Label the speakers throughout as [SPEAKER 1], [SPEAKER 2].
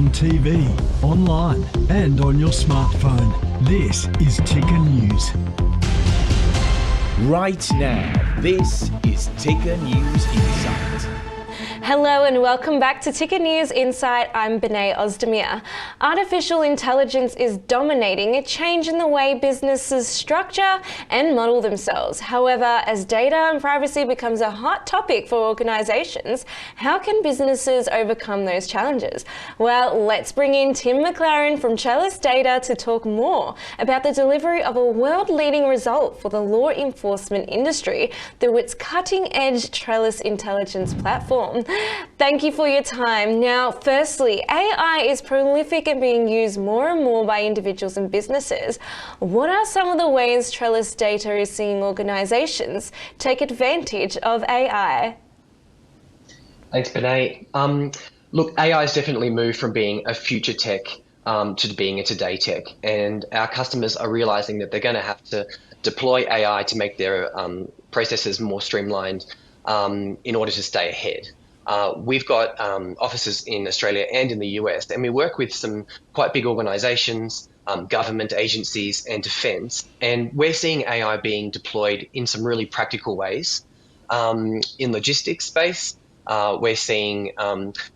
[SPEAKER 1] on TV, online and on your smartphone. This is Ticker News.
[SPEAKER 2] Right now, this is Ticker News Insight.
[SPEAKER 3] Hello and welcome back to Ticker News Insight. I'm Benay Ozdemir. Artificial intelligence is dominating a change in the way businesses structure and model themselves. However, as data and privacy becomes a hot topic for organisations, how can businesses overcome those challenges? Well, let's bring in Tim McLaren from Trellis Data to talk more about the delivery of a world-leading result for the law enforcement industry through its cutting-edge Trellis Intelligence platform. Thank you for your time. Now, firstly, AI is prolific and being used more and more by individuals and businesses. What are some of the ways Trellis Data is seeing organisations take advantage of AI?
[SPEAKER 4] Thanks, Benay. Look, AI has definitely moved from being a future tech to being a today tech, and our customers are realising that they're going to have to deploy AI to make their processes more streamlined in order to stay ahead. We've got offices in Australia and in the US, and we work with some quite big organisations, government agencies and defence, and we're seeing AI being deployed in some really practical ways. In logistics space, we're seeing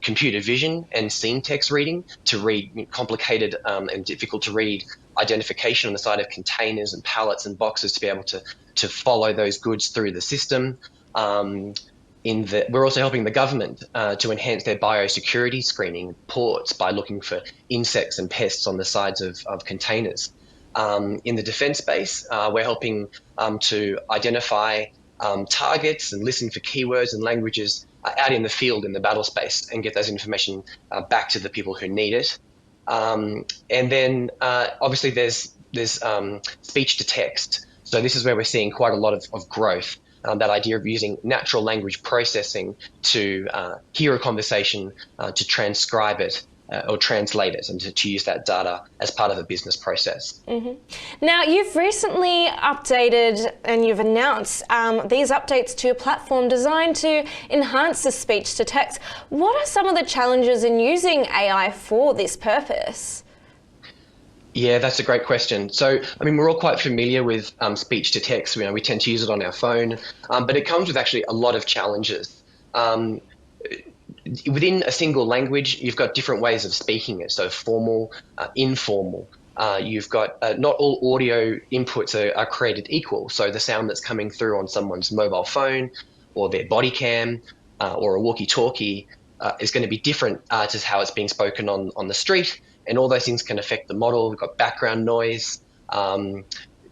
[SPEAKER 4] computer vision and scene text reading to read complicated and difficult to read identification on the side of containers and pallets and boxes to be able to follow those goods through the system. We're also helping the government to enhance their biosecurity screening ports by looking for insects and pests on the sides of containers. In the defence space, we're helping to identify targets and listen for keywords and languages out in the field in the battle space and get those information back to the people who need it. And then obviously there's speech to text. So this is where we're seeing quite a lot of growth. That idea of using natural language processing to hear a conversation, to transcribe it or translate it, and to use that data as part of a business process.
[SPEAKER 3] Mm-hmm. Now, you've recently updated and you've announced these updates to your platform designed to enhance the speech to text. What are some of the challenges in using AI for this purpose?
[SPEAKER 4] Yeah, that's a great question. So, I mean, we're all quite familiar with speech to text. We tend to use it on our phone, but it comes with actually a lot of challenges. Within a single language, you've got different ways of speaking it. So formal, informal. You've got not all audio inputs are created equal. So the sound that's coming through on someone's mobile phone or their body cam or a walkie-talkie is going to be different to how it's being spoken on the street. And all those things can affect the model. We've got background noise.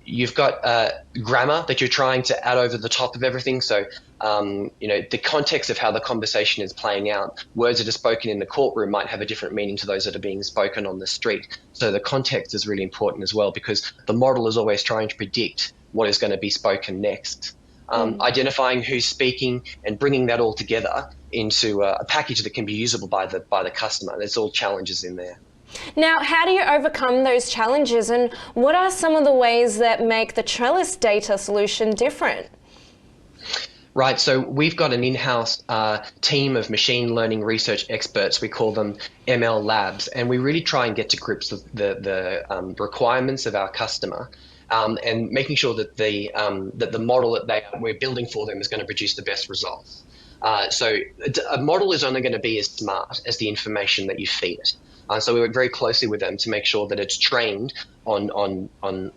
[SPEAKER 4] You've got grammar that you're trying to add over the top of everything. So, the context of how the conversation is playing out, words that are spoken in the courtroom might have a different meaning to those that are being spoken on the street. So the context is really important as well, because the model is always trying to predict what is going to be spoken next. Identifying who's speaking and bringing that all together into a package that can be usable by the customer. There's all challenges in there.
[SPEAKER 3] Now, how do you overcome those challenges, and what are some of the ways that make the Trellis Data solution different?
[SPEAKER 4] Right, so we've got an in-house team of machine learning research experts. We call them ML Labs, and we really try and get to grips with the requirements of our customer and making sure that the model that we're building for them is going to produce the best results. So a model is only going to be as smart as the information that you feed it. So we work very closely with them to make sure that it's trained on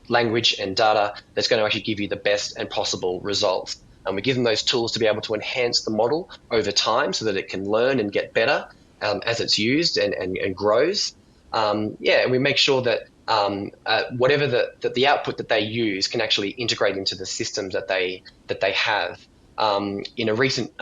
[SPEAKER 4] language and data that's going to actually give you the best and possible results. And we give them those tools to be able to enhance the model over time so that it can learn and get better as it's used and grows. And we make sure that whatever the output that they use can actually integrate into the systems that they have. In a recent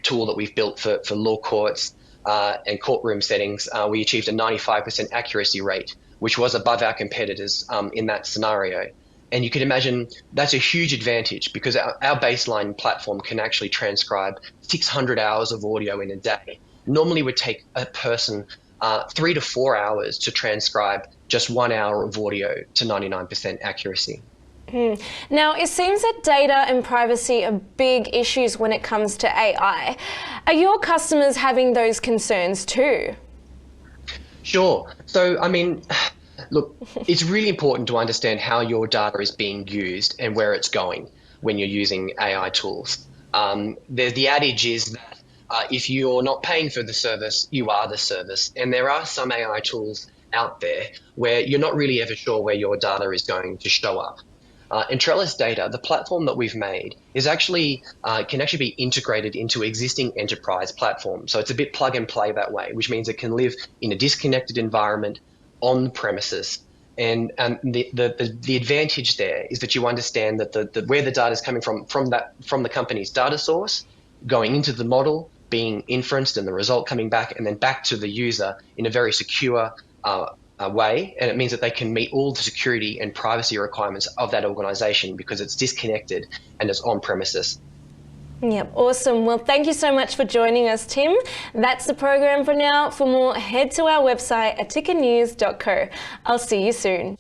[SPEAKER 4] tool that we've built for law courts, and courtroom settings, we achieved a 95% accuracy rate, which was above our competitors in that scenario. And you can imagine that's a huge advantage because our baseline platform can actually transcribe 600 hours of audio in a day. Normally it would take a person 3 to 4 hours to transcribe just 1 hour of audio to 99% accuracy.
[SPEAKER 3] Now, it seems that data and privacy are big issues when it comes to AI. Are your customers having those concerns too?
[SPEAKER 4] Sure. So, I mean, look, it's really important to understand how your data is being used and where it's going when you're using AI tools. The adage is that if you're not paying for the service, you are the service. And there are some AI tools out there where you're not really ever sure where your data is going to show up. In Trellis Data, the platform that we've made is actually can actually be integrated into existing enterprise platforms. So it's a bit plug and play that way, which means it can live in a disconnected environment on premises. And the advantage there is that you understand that the where the data is coming from the company's data source, going into the model, being inferenced, and the result coming back, and then back to the user in a very secure way, and it means that they can meet all the security and privacy requirements of that organization because it's disconnected and it's on premises.
[SPEAKER 3] Yep, awesome. Well, thank you so much for joining us, Tim. That's the program for now. For more, head to our website at tickernews.co. I'll see you soon.